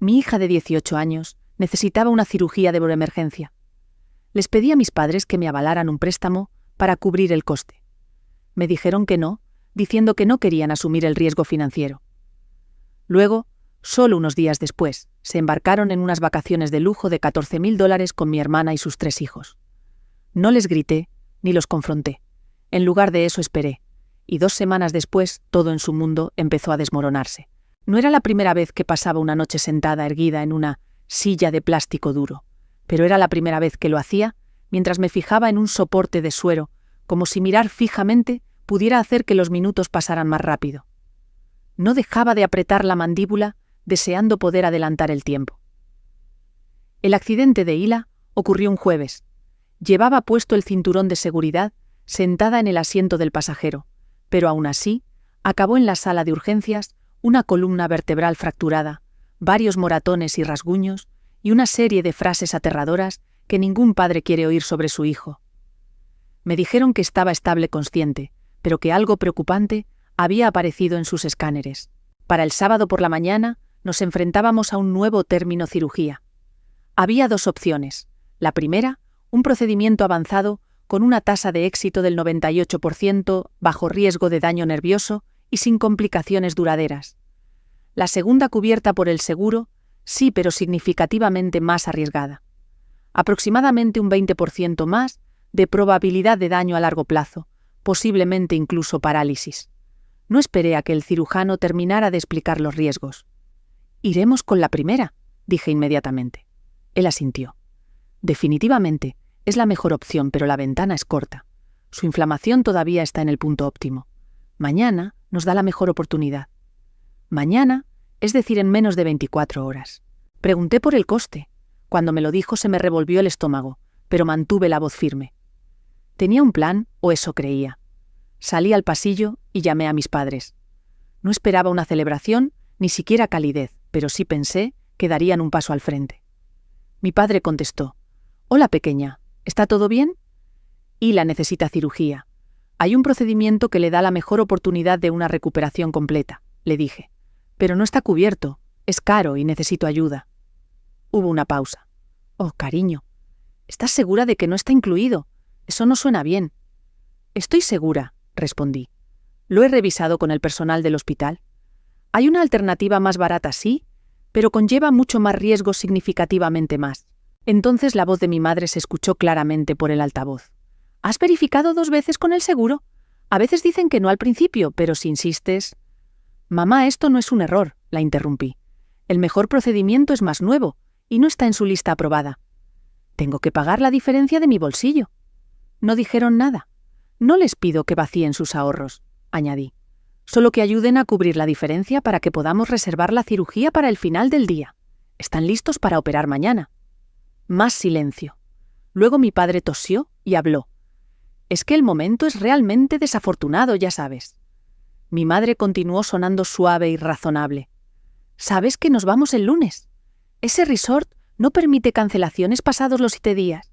Mi hija de 18 años necesitaba una cirugía de emergencia. Les pedí a mis padres que me avalaran un préstamo para cubrir el coste. Me dijeron que no, diciendo que no querían asumir el riesgo financiero. Luego, solo unos días después, se embarcaron en unas vacaciones de lujo de $14,000 con mi hermana y sus 3 hijos. No les grité ni los confronté. En lugar de eso esperé, y 2 semanas después todo en su mundo empezó a desmoronarse. No era la primera vez que pasaba una noche sentada erguida en una silla de plástico duro, pero era la primera vez que lo hacía mientras me fijaba en un soporte de suero, como si mirar fijamente pudiera hacer que los minutos pasaran más rápido. No dejaba de apretar la mandíbula, deseando poder adelantar el tiempo. El accidente de Hila ocurrió un jueves. Llevaba puesto el cinturón de seguridad, sentada en el asiento del pasajero, pero aún así, acabó en la sala de urgencias una columna vertebral fracturada, varios moratones y rasguños, y una serie de frases aterradoras que ningún padre quiere oír sobre su hijo. Me dijeron que estaba estable consciente, pero que algo preocupante había aparecido en sus escáneres. Para el sábado por la mañana nos enfrentábamos a un nuevo término cirugía. Había 2 opciones. La primera, un procedimiento avanzado con una tasa de éxito del 98%, bajo riesgo de daño nervioso y sin complicaciones duraderas. La segunda, cubierta por el seguro, sí, pero significativamente más arriesgada. Aproximadamente un 20% más de probabilidad de daño a largo plazo, posiblemente incluso parálisis. No esperé a que el cirujano terminara de explicar los riesgos. «Iremos con la primera», dije inmediatamente. Él asintió. «Definitivamente, es la mejor opción, pero la ventana es corta. Su inflamación todavía está en el punto óptimo. Mañana nos da la mejor oportunidad». Mañana, es decir, en menos de 24 horas. Pregunté por el coste. Cuando me lo dijo se me revolvió el estómago, pero mantuve la voz firme. Tenía un plan, o eso creía. Salí al pasillo y llamé a mis padres. No esperaba una celebración, ni siquiera calidez, pero sí pensé que darían un paso al frente. Mi padre contestó: «Hola, pequeña, ¿está todo bien?» Hila necesita cirugía. Hay un procedimiento que le da la mejor oportunidad de una recuperación completa, le dije. Pero no está cubierto, es caro y necesito ayuda. Hubo una pausa. «Oh, cariño, ¿estás segura de que no está incluido? Eso no suena bien». «Estoy segura», respondí. «Lo he revisado con el personal del hospital. Hay una alternativa más barata, sí, pero conlleva mucho más riesgo, significativamente más». Entonces la voz de mi madre se escuchó claramente por el altavoz. «¿Has verificado 2 veces con el seguro? A veces dicen que no al principio, pero si insistes...» «Mamá, esto no es un error», la interrumpí. «El mejor procedimiento es más nuevo y no está en su lista aprobada. Tengo que pagar la diferencia de mi bolsillo». No dijeron nada. «No les pido que vacíen sus ahorros», añadí. «Solo que ayuden a cubrir la diferencia para que podamos reservar la cirugía para el final del día. Están listos para operar mañana». Más silencio. Luego mi padre tosió y habló. «Es que el momento es realmente desafortunado, ya sabes». Mi madre continuó sonando suave y razonable. «¿Sabes que nos vamos el lunes? Ese resort no permite cancelaciones pasados los 7 días.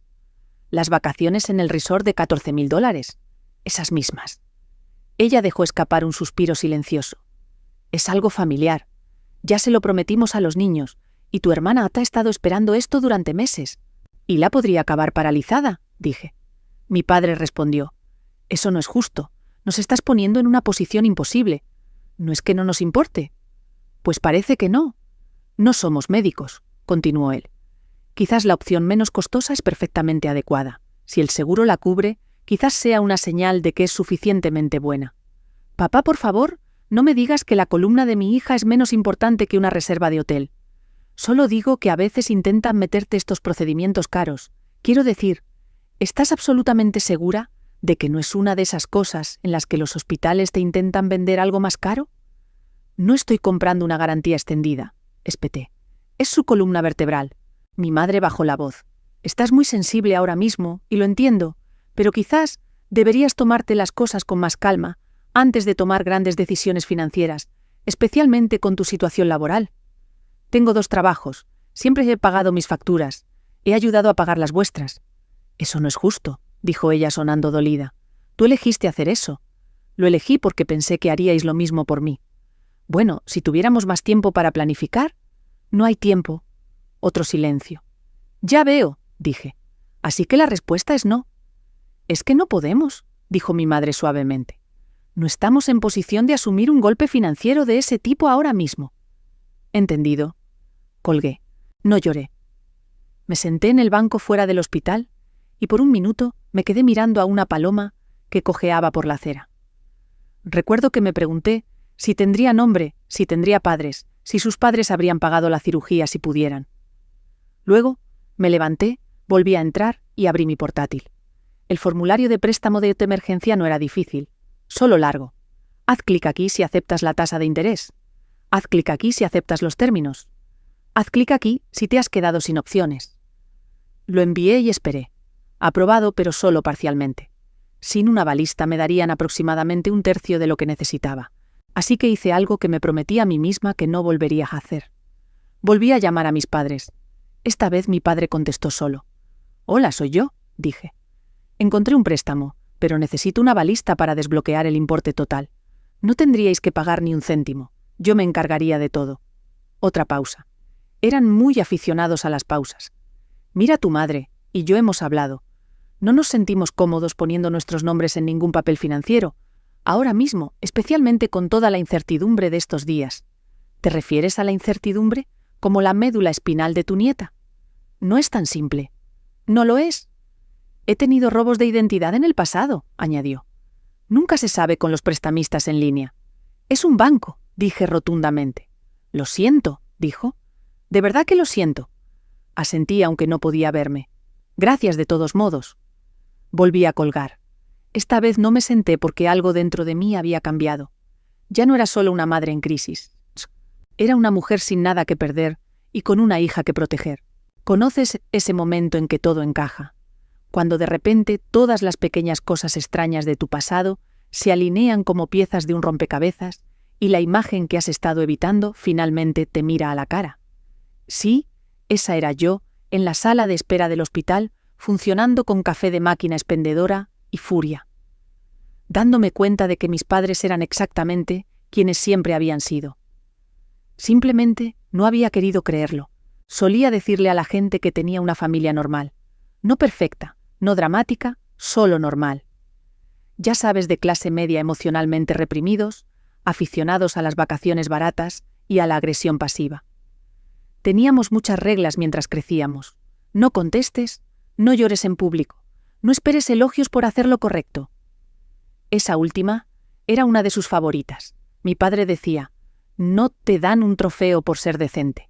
Las vacaciones en el resort de $14,000. Esas mismas». Ella dejó escapar un suspiro silencioso. «Es algo familiar. Ya se lo prometimos a los niños, y tu hermana Ata ha estado esperando esto durante meses. Y la podría acabar paralizada», dije. Mi padre respondió: «Eso no es justo. Nos estás poniendo en una posición imposible. ¿No es que no nos importe?» «Pues parece que no. No somos médicos», continuó él. «Quizás la opción menos costosa es perfectamente adecuada. Si el seguro la cubre, quizás sea una señal de que es suficientemente buena. Papá, por favor, no me digas que la columna de mi hija es menos importante que una reserva de hotel. Solo digo que a veces intentan meterte estos procedimientos caros. Quiero decir, ¿estás absolutamente segura de que no es una de esas cosas en las que los hospitales te intentan vender algo más caro?» «No estoy comprando una garantía extendida», espeté. «Es su columna vertebral». Mi madre bajó la voz. «Estás muy sensible ahora mismo, y lo entiendo, pero quizás deberías tomarte las cosas con más calma antes de tomar grandes decisiones financieras, especialmente con tu situación laboral. Tengo 2 trabajos, siempre he pagado mis facturas, he ayudado a pagar las vuestras». «Eso no es justo», dijo ella sonando dolida. «Tú elegiste hacer eso». «Lo elegí porque pensé que haríais lo mismo por mí». «Bueno, si tuviéramos más tiempo para planificar». No hay tiempo. Otro silencio. Ya veo, dije. Así que la respuesta es no. Es que no podemos, dijo mi madre suavemente. No estamos en posición de asumir un golpe financiero de ese tipo ahora mismo. Entendido. Colgué. No lloré. Me senté en el banco fuera del hospital y por un minuto me quedé mirando a una paloma que cojeaba por la acera. Recuerdo que me pregunté si tendría nombre, si tendría padres, si sus padres habrían pagado la cirugía si pudieran. Luego me levanté, volví a entrar y abrí mi portátil. El formulario de préstamo de emergencia no era difícil, solo largo. Haz clic aquí si aceptas la tasa de interés. Haz clic aquí si aceptas los términos. Haz clic aquí si te has quedado sin opciones. Lo envié y esperé. Aprobado, pero solo parcialmente. Sin una balista me darían aproximadamente un tercio de lo que necesitaba. Así que hice algo que me prometí a mí misma que no volvería a hacer. Volví a llamar a mis padres. Esta vez mi padre contestó solo. «Hola, soy yo», dije. «Encontré un préstamo, pero necesito una balista para desbloquear el importe total. No tendríais que pagar ni un céntimo. Yo me encargaría de todo». Otra pausa. Eran muy aficionados a las pausas. «Mira, tu madre y yo hemos hablado. No nos sentimos cómodos poniendo nuestros nombres en ningún papel financiero, ahora mismo, especialmente con toda la incertidumbre de estos días». «¿Te refieres a la incertidumbre como la médula espinal de tu nieta?» «No es tan simple». «¿No lo es?» «He tenido robos de identidad en el pasado», añadió. «Nunca se sabe con los prestamistas en línea». «Es un banco», dije rotundamente. «Lo siento», dijo. «De verdad que lo siento». Asentí aunque no podía verme. «Gracias de todos modos». Volví a colgar. Esta vez no me senté porque algo dentro de mí había cambiado. Ya no era solo una madre en crisis. Era una mujer sin nada que perder y con una hija que proteger. ¿Conoces ese momento en que todo encaja? Cuando de repente todas las pequeñas cosas extrañas de tu pasado se alinean como piezas de un rompecabezas y la imagen que has estado evitando finalmente te mira a la cara. Sí, esa era yo, en la sala de espera del hospital, funcionando con café de máquina expendedora y furia, dándome cuenta de que mis padres eran exactamente quienes siempre habían sido. Simplemente no había querido creerlo. Solía decirle a la gente que tenía una familia normal. No perfecta, no dramática, solo normal. Ya sabes, de clase media emocionalmente reprimidos, aficionados a las vacaciones baratas y a la agresión pasiva. Teníamos muchas reglas mientras crecíamos. No contestes, no llores en público, no esperes elogios por hacer lo correcto. Esa última era una de sus favoritas. Mi padre decía, no te dan un trofeo por ser decente.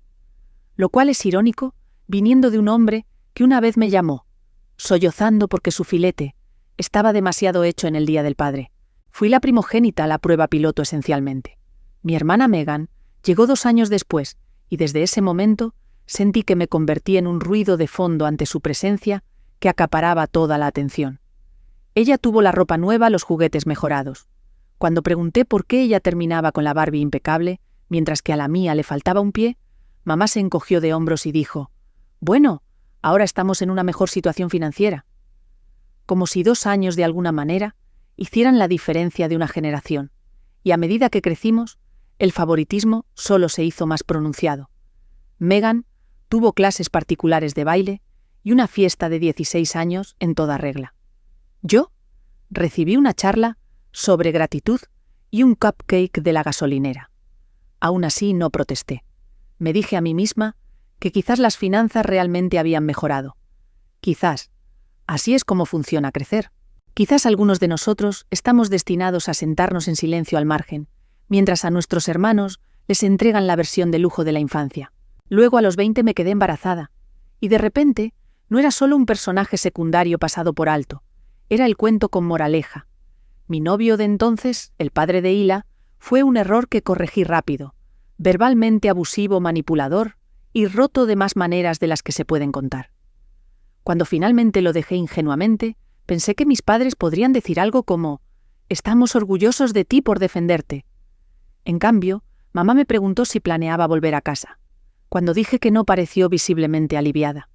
Lo cual es irónico, viniendo de un hombre que una vez me llamó, sollozando porque su filete estaba demasiado hecho en el Día del Padre. Fui la primogénita a la prueba piloto esencialmente. Mi hermana Megan llegó 2 años después, y desde ese momento sentí que me convertí en un ruido de fondo ante su presencia que acaparaba toda la atención. Ella tuvo la ropa nueva, los juguetes mejorados. Cuando pregunté por qué ella terminaba con la Barbie impecable, mientras que a la mía le faltaba un pie, mamá se encogió de hombros y dijo, «Bueno, ahora estamos en una mejor situación financiera». Como si 2 años de alguna manera hicieran la diferencia de una generación, y a medida que crecimos, el favoritismo solo se hizo más pronunciado. Megan tuvo clases particulares de baile y una fiesta de 16 años en toda regla. Yo recibí una charla sobre gratitud y un cupcake de la gasolinera. Aún así no protesté. Me dije a mí misma que quizás las finanzas realmente habían mejorado. Quizás. Así es como funciona crecer. Quizás algunos de nosotros estamos destinados a sentarnos en silencio al margen, mientras a nuestros hermanos les entregan la versión de lujo de la infancia. Luego a los 20 me quedé embarazada, y de repente no era solo un personaje secundario pasado por alto, era el cuento con moraleja. Mi novio de entonces, el padre de Hila, fue un error que corregí rápido, verbalmente abusivo, manipulador y roto de más maneras de las que se pueden contar. Cuando finalmente lo dejé ingenuamente, pensé que mis padres podrían decir algo como «Estamos orgullosos de ti por defenderte». En cambio, mamá me preguntó si planeaba volver a casa. Cuando dije que no, pareció visiblemente aliviada.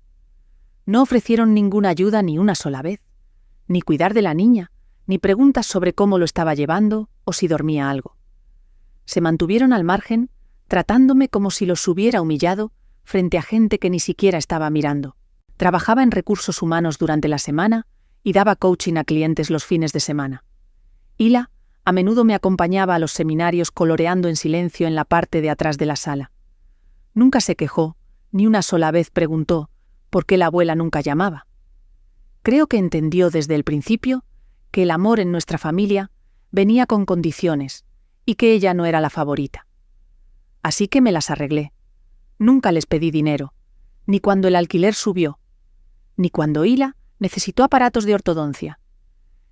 No ofrecieron ninguna ayuda ni una sola vez, ni cuidar de la niña, ni preguntas sobre cómo lo estaba llevando o si dormía algo. Se mantuvieron al margen, tratándome como si los hubiera humillado frente a gente que ni siquiera estaba mirando. Trabajaba en recursos humanos durante la semana y daba coaching a clientes los fines de semana. Hila a menudo me acompañaba a los seminarios coloreando en silencio en la parte de atrás de la sala. Nunca se quejó, ni una sola vez preguntó por qué la abuela nunca llamaba. Creo que entendió desde el principio que el amor en nuestra familia venía con condiciones y que ella no era la favorita. Así que me las arreglé. Nunca les pedí dinero, ni cuando el alquiler subió, ni cuando Hila necesitó aparatos de ortodoncia,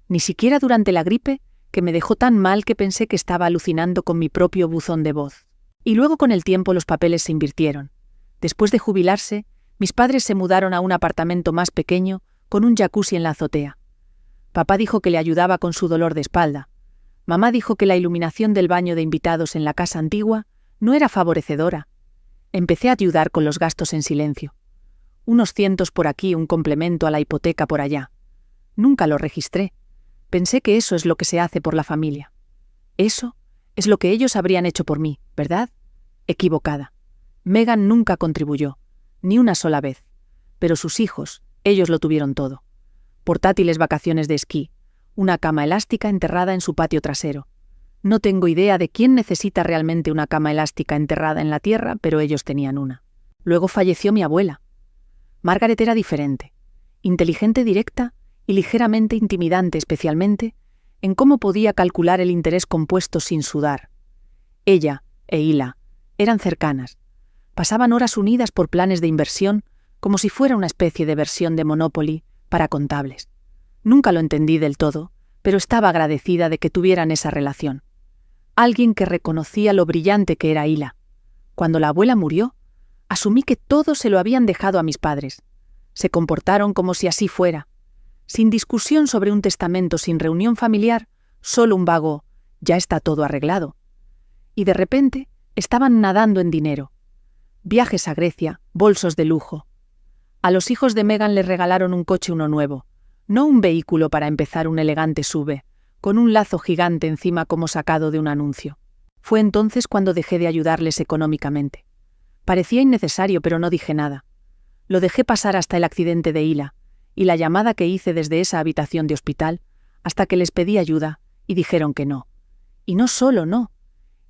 ni siquiera durante la gripe que me dejó tan mal que pensé que estaba alucinando con mi propio buzón de voz. Y luego con el tiempo los papeles se invirtieron. Después de jubilarse, mis padres se mudaron a un apartamento más pequeño con un jacuzzi en la azotea. Papá dijo que le ayudaba con su dolor de espalda. Mamá dijo que la iluminación del baño de invitados en la casa antigua no era favorecedora. Empecé a ayudar con los gastos en silencio. Unos cientos por aquí, un complemento a la hipoteca por allá. Nunca lo registré. Pensé que eso es lo que se hace por la familia. Eso es lo que ellos habrían hecho por mí, ¿verdad? Equivocada. Megan nunca contribuyó, ni una sola vez. Pero sus hijos, ellos lo tuvieron todo. Portátiles vacaciones de esquí, una cama elástica enterrada en su patio trasero. No tengo idea de quién necesita realmente una cama elástica enterrada en la tierra, pero ellos tenían una. Luego falleció mi abuela. Margaret era diferente, inteligente, directa y ligeramente intimidante, especialmente en cómo podía calcular el interés compuesto sin sudar. Ella e Hila eran cercanas. Pasaban horas unidas por planes de inversión como si fuera una especie de versión de Monopoly para contables. Nunca lo entendí del todo, pero estaba agradecida de que tuvieran esa relación. Alguien que reconocía lo brillante que era Hila. Cuando la abuela murió, asumí que todo se lo habían dejado a mis padres. Se comportaron como si así fuera. Sin discusión sobre un testamento, sin reunión familiar, solo un vago, ya está todo arreglado. Y de repente estaban nadando en dinero. Viajes a Grecia, bolsos de lujo. A los hijos de Megan les regalaron un coche, uno nuevo, no un vehículo para empezar, un elegante SUV, con un lazo gigante encima como sacado de un anuncio. Fue entonces cuando dejé de ayudarles económicamente. Parecía innecesario, pero no dije nada. Lo dejé pasar hasta el accidente de Hila, y la llamada que hice desde esa habitación de hospital, hasta que les pedí ayuda, y dijeron que no. Y no solo no.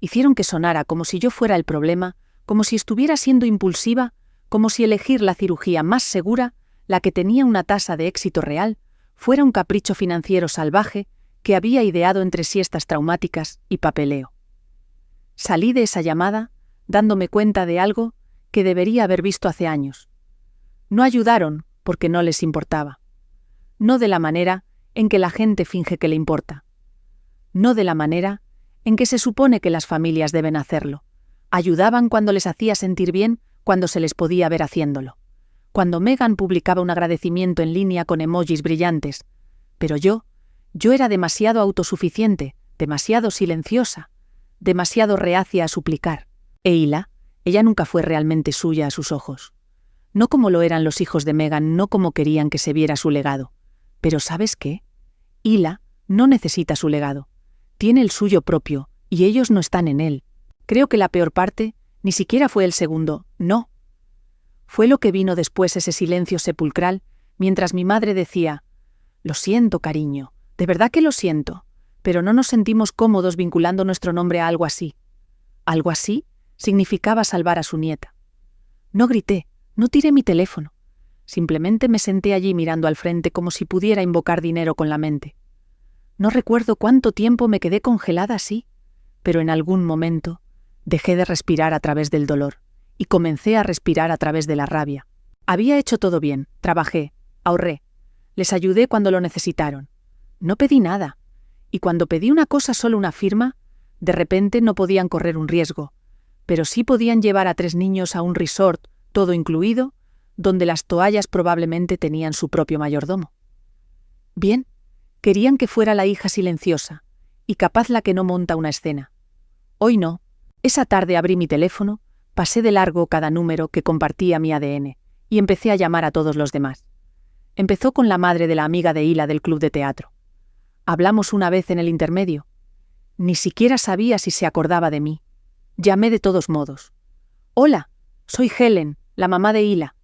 Hicieron que sonara como si yo fuera el problema, como si estuviera siendo impulsiva, como si elegir la cirugía más segura, la que tenía una tasa de éxito real, fuera un capricho financiero salvaje que había ideado entre siestas traumáticas y papeleo. Salí de esa llamada dándome cuenta de algo que debería haber visto hace años. No ayudaron porque no les importaba. No de la manera en que la gente finge que le importa. No de la manera en que se supone que las familias deben hacerlo. Ayudaban cuando les hacía sentir bien, cuando se les podía ver haciéndolo. Cuando Megan publicaba un agradecimiento en línea con emojis brillantes. Pero yo era demasiado autosuficiente, demasiado silenciosa, demasiado reacia a suplicar. E Hila, ella nunca fue realmente suya a sus ojos. No como lo eran los hijos de Megan, no como querían que se viera su legado. Pero ¿sabes qué? Hila no necesita su legado. Tiene el suyo propio, y ellos no están en él. Creo que la peor parte ni siquiera fue el segundo, no. Fue lo que vino después, ese silencio sepulcral, mientras mi madre decía: «Lo siento, cariño, de verdad que lo siento, pero no nos sentimos cómodos vinculando nuestro nombre a algo así». Algo así significaba salvar a su nieta. No grité, no tiré mi teléfono. Simplemente me senté allí mirando al frente como si pudiera invocar dinero con la mente. No recuerdo cuánto tiempo me quedé congelada así, pero en algún momento dejé de respirar a través del dolor y comencé a respirar a través de la rabia. Había hecho todo bien, trabajé, ahorré, les ayudé cuando lo necesitaron. No pedí nada, y cuando pedí una cosa, solo una firma, de repente no podían correr un riesgo, pero sí podían llevar a 3 niños a un resort, todo incluido, donde las toallas probablemente tenían su propio mayordomo. Bien, querían que fuera la hija silenciosa, y capaz la que no monta una escena. Hoy no. Esa tarde abrí mi teléfono, pasé de largo cada número que compartía mi ADN, y empecé a llamar a todos los demás. Empezó con la madre de la amiga de Hila del club de teatro. Hablamos una vez en el intermedio. Ni siquiera sabía si se acordaba de mí. Llamé de todos modos. «Hola, soy Helen, La mamá de Hila.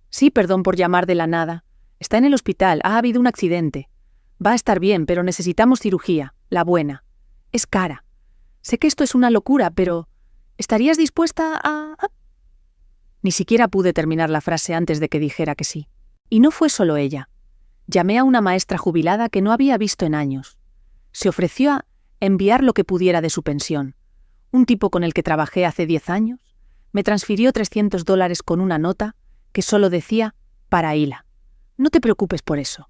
Sí, perdón por llamar de la nada. Está en el hospital, ha habido un accidente. Va a estar bien, pero necesitamos cirugía, la buena. Es cara. Sé que esto es una locura, pero ¿estarías dispuesta a...? Ni siquiera pude terminar la frase antes de que dijera que sí. Y no fue solo ella. Llamé a una maestra jubilada que no había visto en años. Se ofreció a enviar lo que pudiera de su pensión. Un tipo con el que trabajé hace 10 años me transfirió $300 con una nota que solo decía «para Hila». No te preocupes por eso.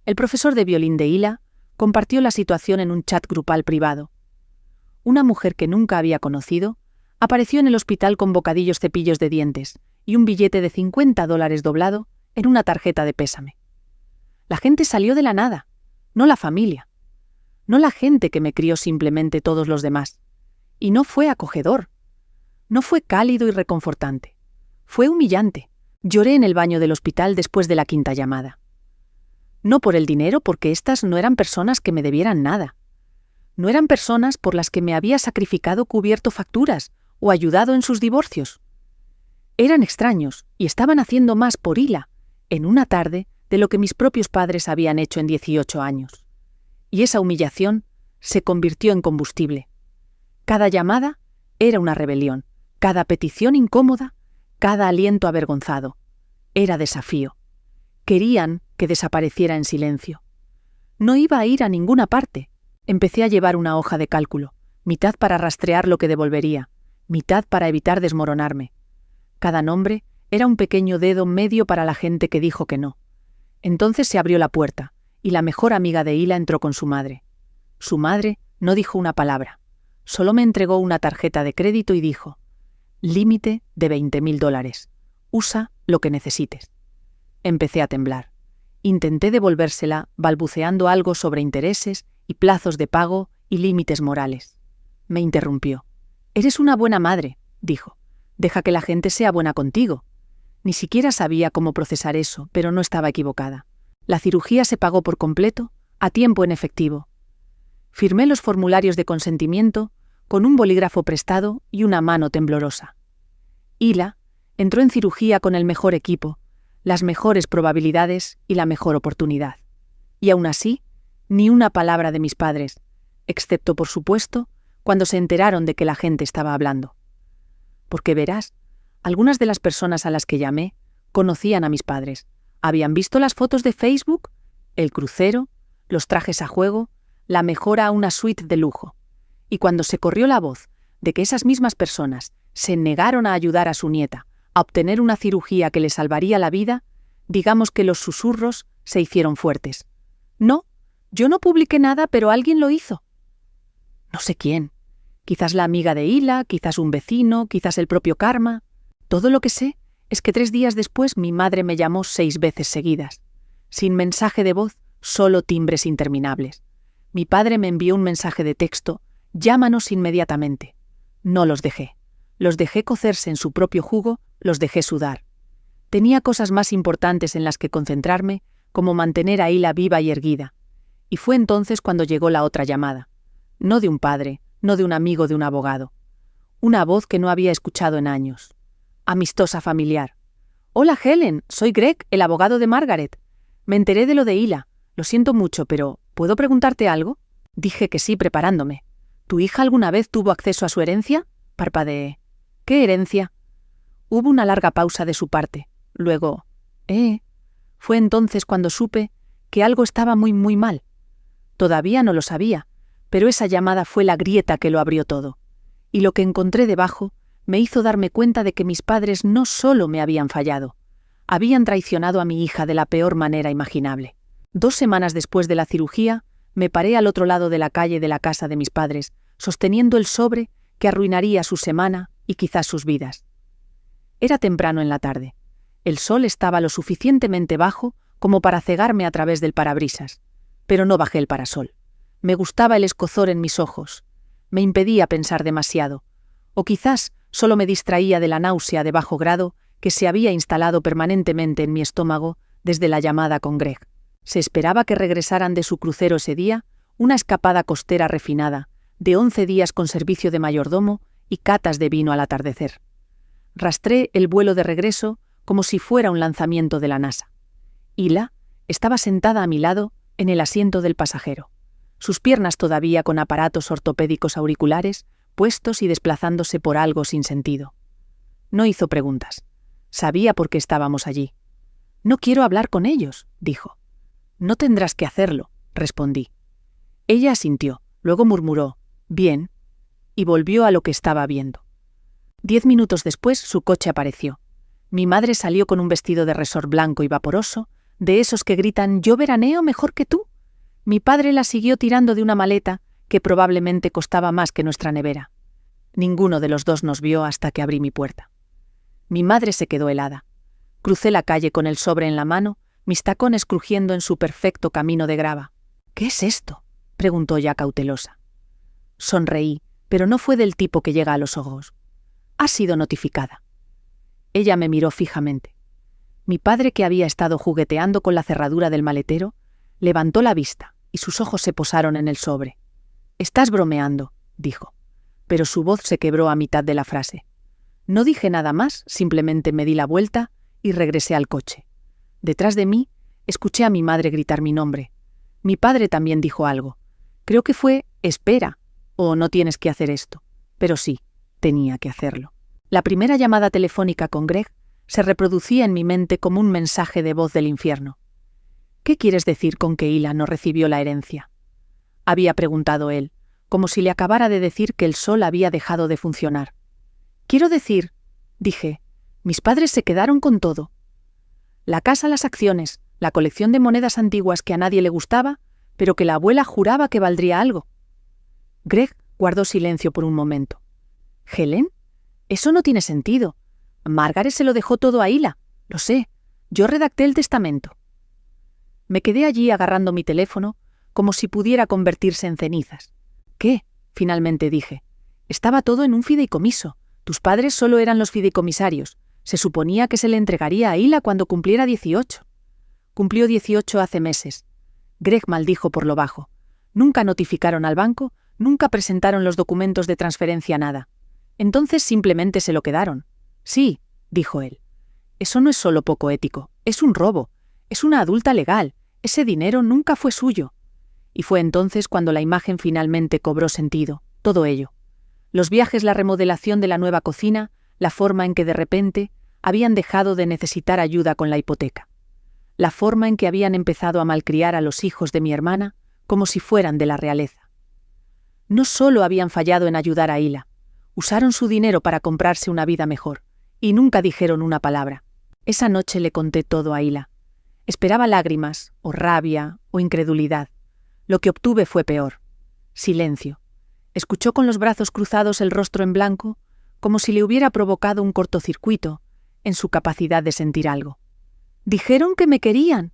El profesor de violín de Hila compartió la situación en un chat grupal privado. Una mujer que nunca había conocido apareció en el hospital con bocadillos cepillos de dientes y un billete de $50 doblado en una tarjeta de pésame. La gente salió de la nada, no la familia, no la gente que me crió, simplemente todos los demás. Y no fue acogedor, no fue cálido y reconfortante, fue humillante. Lloré en el baño del hospital después de la 5ª llamada. No por el dinero, porque estas no eran personas que me debieran nada. No eran personas por las que me había sacrificado, cubierto facturas o ayudado en sus divorcios. Eran extraños y estaban haciendo más por Hila en una tarde de lo que mis propios padres habían hecho en 18 años. Y esa humillación se convirtió en combustible. Cada llamada era una rebelión, cada petición incómoda, cada aliento avergonzado. Era desafío. Querían que desapareciera en silencio. No iba a ir a ninguna parte. Empecé a llevar una hoja de cálculo, mitad para rastrear lo que devolvería, mitad para evitar desmoronarme. Cada nombre era un pequeño dedo medio para la gente que dijo que no. Entonces se abrió la puerta, y la mejor amiga de Hila entró con su madre. Su madre no dijo una palabra, solo me entregó una tarjeta de crédito y dijo: «Límite de $20.000. Usa lo que necesites». Empecé a temblar. Intenté devolvérsela, balbuceando algo sobre intereses y plazos de pago y límites morales. Me interrumpió. «Eres una buena madre», dijo. «Deja que la gente sea buena contigo». Ni siquiera sabía cómo procesar eso, pero no estaba equivocada. La cirugía se pagó por completo, a tiempo en efectivo. Firmé los formularios de consentimiento con un bolígrafo prestado y una mano temblorosa. Hila entró en cirugía con el mejor equipo, las mejores probabilidades y la mejor oportunidad. Y aún así, ni una palabra de mis padres, excepto, por supuesto, cuando se enteraron de que la gente estaba hablando. Porque verás, algunas de las personas a las que llamé conocían a mis padres, habían visto las fotos de Facebook, el crucero, los trajes a juego, la mejora a una suite de lujo. Y cuando se corrió la voz de que esas mismas personas se negaron a ayudar a su nieta a obtener una cirugía que le salvaría la vida, digamos que los susurros se hicieron fuertes. «No, yo no publiqué nada, pero alguien lo hizo». No sé quién. Quizás la amiga de Hila, quizás un vecino, quizás el propio Karma. Todo lo que sé es que 3 días después mi madre me llamó 6 veces seguidas. Sin mensaje de voz, solo timbres interminables. Mi padre me envió un mensaje de texto: «Llámanos inmediatamente». No los dejé. Los dejé cocerse en su propio jugo, los dejé sudar. Tenía cosas más importantes en las que concentrarme, como mantener a Hila viva y erguida. Y fue entonces cuando llegó la otra llamada. No de un padre, no de un amigo, de un abogado. Una voz que no había escuchado en años. Amistosa, familiar. «Hola, Helen, soy Greg, el abogado de Margaret. Me enteré de lo de Hila. Lo siento mucho, pero ¿puedo preguntarte algo?» Dije que sí, preparándome. «¿Tu hija alguna vez tuvo acceso a su herencia?» Parpadeé. «¿Qué herencia?» Hubo una larga pausa de su parte. Luego, Fue entonces cuando supe que algo estaba muy, muy mal. Todavía no lo sabía, pero esa llamada fue la grieta que lo abrió todo. Y lo que encontré debajo me hizo darme cuenta de que mis padres no solo me habían fallado, habían traicionado a mi hija de la peor manera imaginable. 2 semanas después de la cirugía, me paré al otro lado de la calle de la casa de mis padres, sosteniendo el sobre que arruinaría su semana y quizás sus vidas. Era temprano en la tarde. El sol estaba lo suficientemente bajo como para cegarme a través del parabrisas, pero no bajé el parasol. Me gustaba el escozor en mis ojos. Me impedía pensar demasiado, o quizás solo me distraía de la náusea de bajo grado que se había instalado permanentemente en mi estómago desde la llamada con Greg. Se esperaba que regresaran de su crucero ese día, una escapada costera refinada, de 11 días con servicio de mayordomo y catas de vino al atardecer. Rastré el vuelo de regreso como si fuera un lanzamiento de la NASA. Hila estaba sentada a mi lado en el asiento del pasajero, sus piernas todavía con aparatos ortopédicos auriculares puestos y desplazándose por algo sin sentido. No hizo preguntas. Sabía por qué estábamos allí. «No quiero hablar con ellos», dijo. «No tendrás que hacerlo», respondí. Ella asintió, luego murmuró, «Bien», y volvió a lo que estaba viendo. 10 minutos después su coche apareció. Mi madre salió con un vestido de resort blanco y vaporoso, de esos que gritan «Yo veraneo mejor que tú». Mi padre la siguió tirando de una maleta que probablemente costaba más que nuestra nevera. Ninguno de los dos nos vio hasta que abrí mi puerta. Mi madre se quedó helada. Crucé la calle con el sobre en la mano, mis tacones crujiendo en su perfecto camino de grava. «¿Qué es esto?», preguntó ya cautelosa. Sonreí, pero no fue del tipo que llega a los ojos. «Ha sido notificada». Ella me miró fijamente. Mi padre, que había estado jugueteando con la cerradura del maletero, levantó la vista y sus ojos se posaron en el sobre. «Estás bromeando», dijo, pero su voz se quebró a mitad de la frase. No dije nada más, simplemente me di la vuelta y regresé al coche. Detrás de mí, escuché a mi madre gritar mi nombre. Mi padre también dijo algo. Creo que fue «espera» o «no tienes que hacer esto». Pero sí, tenía que hacerlo. La primera llamada telefónica con Greg se reproducía en mi mente como un mensaje de voz del infierno. «¿Qué quieres decir con que Hila no recibió la herencia?», había preguntado él, como si le acabara de decir que el sol había dejado de funcionar. «Quiero decir», dije, «mis padres se quedaron con todo. La casa, las acciones, la colección de monedas antiguas que a nadie le gustaba, pero que la abuela juraba que valdría algo». Greg guardó silencio por un momento. «¿Helen? Eso no tiene sentido. Margaret se lo dejó todo a Hila. Lo sé. Yo redacté el testamento». Me quedé allí agarrando mi teléfono, como si pudiera convertirse en cenizas. «¿Qué?», finalmente dije. «Estaba todo en un fideicomiso. Tus padres solo eran los fideicomisarios. Se suponía que se le entregaría a Hila cuando cumpliera 18. Cumplió 18 hace meses». Greg maldijo por lo bajo. «Nunca notificaron al banco, nunca presentaron los documentos de transferencia, nada. Entonces simplemente se lo quedaron». «Sí», dijo él. «Eso no es solo poco ético, es un robo. Es una adulta legal. Ese dinero nunca fue suyo». Y fue entonces cuando la imagen finalmente cobró sentido, todo ello. Los viajes, la remodelación de la nueva cocina, la forma en que de repente habían dejado de necesitar ayuda con la hipoteca. La forma en que habían empezado a malcriar a los hijos de mi hermana como si fueran de la realeza. No solo habían fallado en ayudar a Hila, usaron su dinero para comprarse una vida mejor, y nunca dijeron una palabra. Esa noche le conté todo a Hila. Esperaba lágrimas, o rabia, o incredulidad. Lo que obtuve fue peor. Silencio. Escuchó con los brazos cruzados, el rostro en blanco, como si le hubiera provocado un cortocircuito en su capacidad de sentir algo. «Dijeron que me querían»,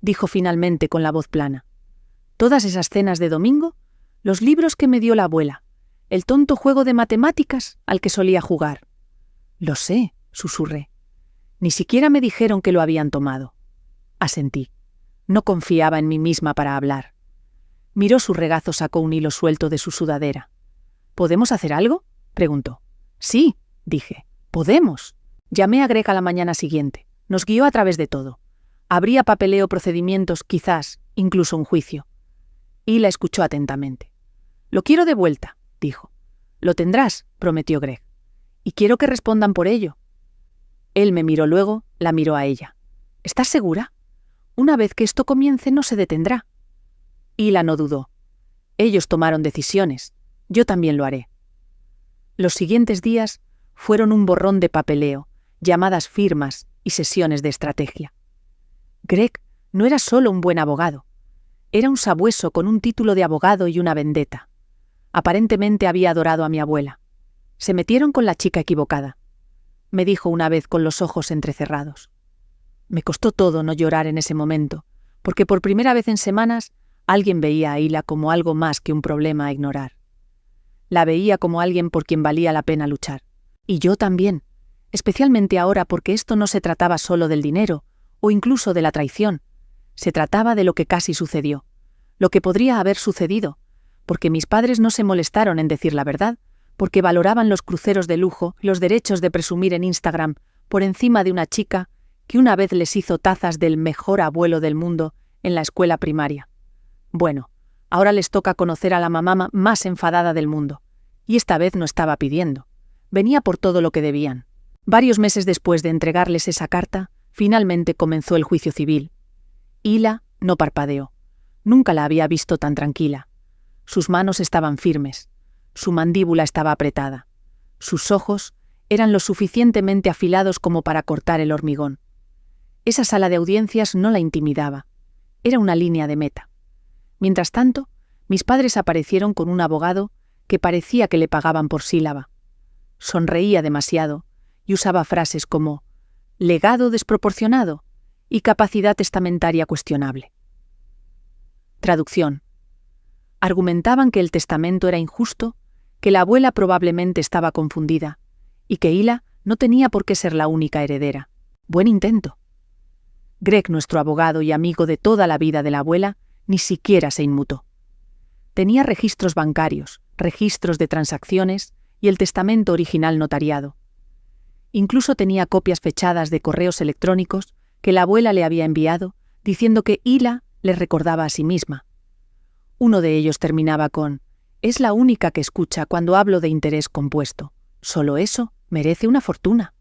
dijo finalmente con la voz plana. «Todas esas cenas de domingo, los libros que me dio la abuela, el tonto juego de matemáticas al que solía jugar». «Lo sé», susurré. «Ni siquiera me dijeron que lo habían tomado». Asentí. No confiaba en mí misma para hablar. Miró su regazo, sacó un hilo suelto de su sudadera. «¿Podemos hacer algo?», preguntó. «Sí», dije. «Podemos». Llamé a Greg a la mañana siguiente. Nos guió a través de todo. Habría papeleo, procedimientos, quizás, incluso un juicio. Y la escuchó atentamente. «Lo quiero de vuelta», dijo. «Lo tendrás», prometió Greg. «Y quiero que respondan por ello». Él me miró luego, la miró a ella. «¿Estás segura? Una vez que esto comience no se detendrá». Hila no dudó. Ellos tomaron decisiones. Yo también lo haré. Los siguientes días fueron un borrón de papeleo, llamadas, firmas y sesiones de estrategia. Greg no era solo un buen abogado. Era un sabueso con un título de abogado y una vendetta. Aparentemente había adorado a mi abuela. Se metieron con la chica equivocada, me dijo una vez con los ojos entrecerrados. Me costó todo no llorar en ese momento, porque por primera vez en semanas alguien veía a Hila como algo más que un problema a ignorar. La veía como alguien por quien valía la pena luchar. Y yo también, especialmente ahora, porque esto no se trataba solo del dinero, o incluso de la traición. Se trataba de lo que casi sucedió, lo que podría haber sucedido, porque mis padres no se molestaron en decir la verdad, porque valoraban los cruceros de lujo y los derechos de presumir en Instagram por encima de una chica que una vez les hizo tazas del mejor abuelo del mundo en la escuela primaria. Bueno, ahora les toca conocer a la mamá más enfadada del mundo. Y esta vez no estaba pidiendo. Venía por todo lo que debían. Varios meses después de entregarles esa carta, finalmente comenzó el juicio civil. Hila no parpadeó. Nunca la había visto tan tranquila. Sus manos estaban firmes. Su mandíbula estaba apretada. Sus ojos eran lo suficientemente afilados como para cortar el hormigón. Esa sala de audiencias no la intimidaba. Era una línea de meta. Mientras tanto, mis padres aparecieron con un abogado que parecía que le pagaban por sílaba. Sonreía demasiado y usaba frases como legado desproporcionado y capacidad testamentaria cuestionable. Traducción. Argumentaban que el testamento era injusto, que la abuela probablemente estaba confundida y que Hila no tenía por qué ser la única heredera. Buen intento. Greg, nuestro abogado y amigo de toda la vida de la abuela, ni siquiera se inmutó. Tenía registros bancarios, registros de transacciones y el testamento original notariado. Incluso tenía copias fechadas de correos electrónicos que la abuela le había enviado, diciendo que Hila le recordaba a sí misma. Uno de ellos terminaba con: «Es la única que escucha cuando hablo de interés compuesto. Solo eso merece una fortuna».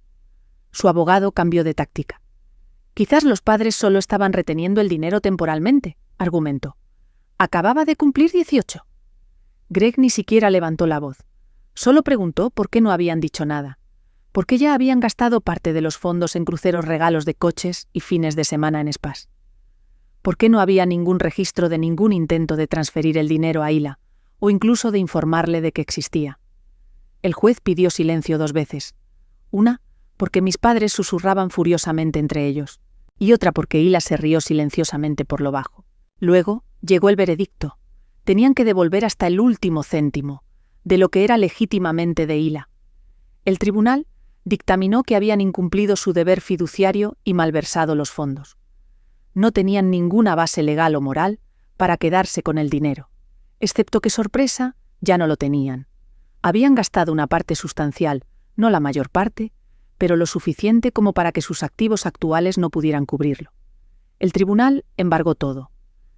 Su abogado cambió de táctica. «Quizás los padres solo estaban reteniendo el dinero temporalmente», argumentó. «Acababa de cumplir 18». Greg ni siquiera levantó la voz. Solo preguntó por qué no habían dicho nada. ¿Por qué ya habían gastado parte de los fondos en cruceros, regalos de coches y fines de semana en spas? ¿Por qué no había ningún registro de ningún intento de transferir el dinero a Hila, o incluso de informarle de que existía? El juez pidió silencio 2 veces. Una, porque mis padres susurraban furiosamente entre ellos, y otra porque Hila se rió silenciosamente por lo bajo. Luego llegó el veredicto. Tenían que devolver hasta el último céntimo, de lo que era legítimamente de Hila. El tribunal dictaminó que habían incumplido su deber fiduciario y malversado los fondos. No tenían ninguna base legal o moral para quedarse con el dinero, excepto que, sorpresa, ya no lo tenían. Habían gastado una parte sustancial, no la mayor parte, pero lo suficiente como para que sus activos actuales no pudieran cubrirlo. El tribunal embargó todo: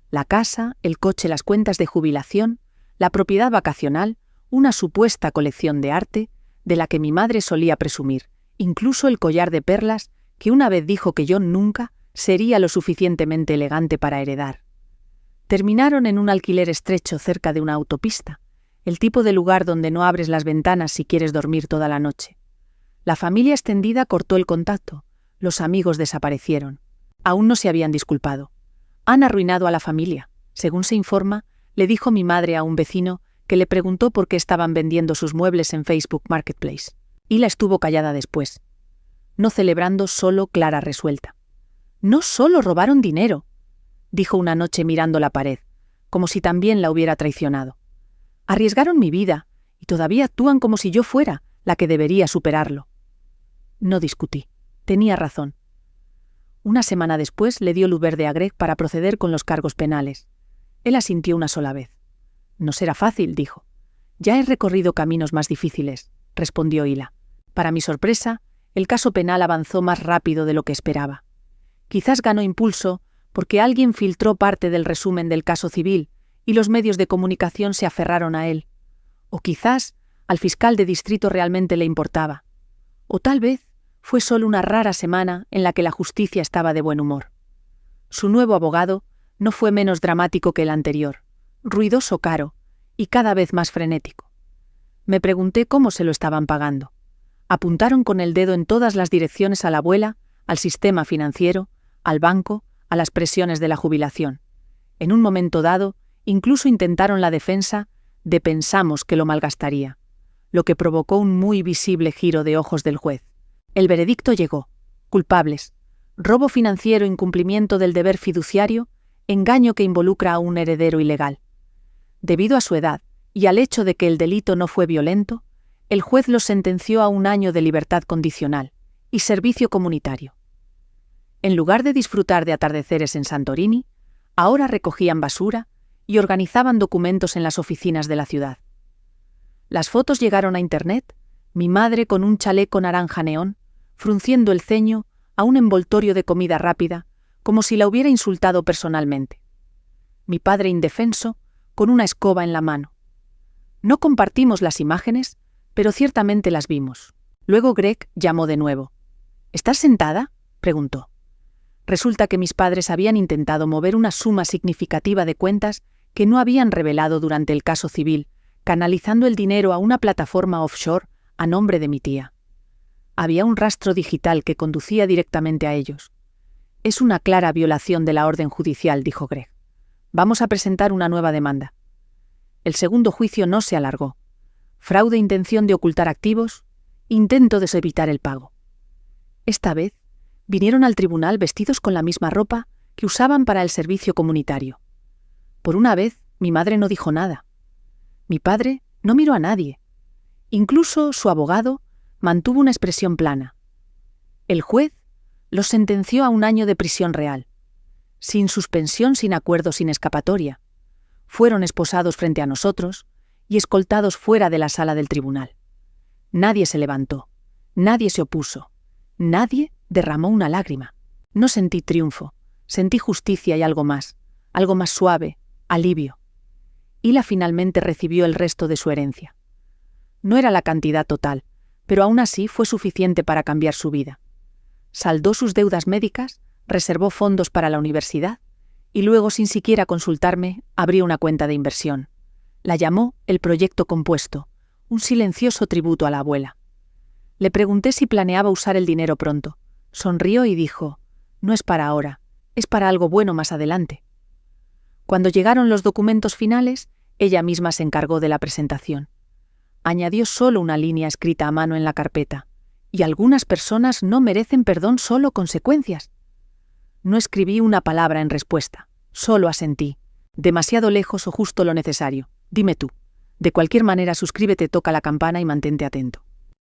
la casa, el coche, las cuentas de jubilación, la propiedad vacacional, una supuesta colección de arte, de la que mi madre solía presumir, incluso el collar de perlas que una vez dijo que yo nunca sería lo suficientemente elegante para heredar. Terminaron en un alquiler estrecho cerca de una autopista, el tipo de lugar donde no abres las ventanas si quieres dormir toda la noche. La familia extendida cortó el contacto, los amigos desaparecieron. Aún no se habían disculpado. Han arruinado a la familia, según se informa, le dijo mi madre a un vecino que le preguntó por qué estaban vendiendo sus muebles en Facebook Marketplace. Hila estuvo callada después, no celebrando, solo clara resuelta. «No solo robaron dinero», dijo una noche mirando la pared, como si también la hubiera traicionado. «Arriesgaron mi vida y todavía actúan como si yo fuera la que debería superarlo». No discutí. Tenía razón. Una semana después le dio luz verde a Greg para proceder con los cargos penales. Él asintió una sola vez. «No será fácil», dijo. «Ya he recorrido caminos más difíciles», respondió Hila. Para mi sorpresa, el caso penal avanzó más rápido de lo que esperaba. Quizás ganó impulso porque alguien filtró parte del resumen del caso civil y los medios de comunicación se aferraron a él. O quizás al fiscal de distrito realmente le importaba. O tal vez fue solo una rara semana en la que la justicia estaba de buen humor. Su nuevo abogado no fue menos dramático que el anterior, ruidoso, caro y cada vez más frenético. Me pregunté cómo se lo estaban pagando. Apuntaron con el dedo en todas las direcciones a la abuela, al sistema financiero, al banco, a las presiones de la jubilación. En un momento dado, incluso intentaron la defensa de «pensamos que lo malgastaría», lo que provocó un muy visible giro de ojos del juez. El veredicto llegó. Culpables: robo financiero, incumplimiento del deber fiduciario, engaño que involucra a un heredero ilegal. Debido a su edad y al hecho de que el delito no fue violento, el juez los sentenció a 1 año de libertad condicional y servicio comunitario. En lugar de disfrutar de atardeceres en Santorini, ahora recogían basura y organizaban documentos en las oficinas de la ciudad. Las fotos llegaron a Internet, mi madre con un chaleco naranja neón, frunciendo el ceño a un envoltorio de comida rápida, como si la hubiera insultado personalmente. Mi padre indefenso, con una escoba en la mano. No compartimos las imágenes, pero ciertamente las vimos. Luego Greg llamó de nuevo. ¿Estás sentada?, preguntó. Resulta que mis padres habían intentado mover una suma significativa de cuentas que no habían revelado durante el caso civil, canalizando el dinero a una plataforma offshore a nombre de mi tía. Había un rastro digital que conducía directamente a ellos. Es una clara violación de la orden judicial, dijo Greg. Vamos a presentar una nueva demanda. El segundo juicio no se alargó. Fraude, intención de ocultar activos, intento de evitar el pago. Esta vez, vinieron al tribunal vestidos con la misma ropa que usaban para el servicio comunitario. Por una vez, mi madre no dijo nada. Mi padre no miró a nadie. Incluso su abogado mantuvo una expresión plana. El juez los sentenció a 1 año de prisión real. Sin suspensión, sin acuerdo, sin escapatoria. Fueron esposados frente a nosotros y escoltados fuera de la sala del tribunal. Nadie se levantó. Nadie se opuso. Nadie derramó una lágrima. No sentí triunfo. Sentí justicia y algo más suave, alivio. Hila finalmente recibió el resto de su herencia. No era la cantidad total, pero aún así fue suficiente para cambiar su vida. Saldó sus deudas médicas, reservó fondos para la universidad y luego, sin siquiera consultarme, abrió una cuenta de inversión. La llamó el Proyecto Compuesto, un silencioso tributo a la abuela. Le pregunté si planeaba usar el dinero pronto. Sonrió y dijo, no es para ahora, es para algo bueno más adelante. Cuando llegaron los documentos finales, ella misma se encargó de la presentación. Añadió solo una línea escrita a mano en la carpeta. Y algunas personas no merecen perdón, solo consecuencias. No escribí una palabra en respuesta, solo asentí. Demasiado lejos o justo lo necesario. Dime tú. De cualquier manera, suscríbete, toca la campana y mantente atento.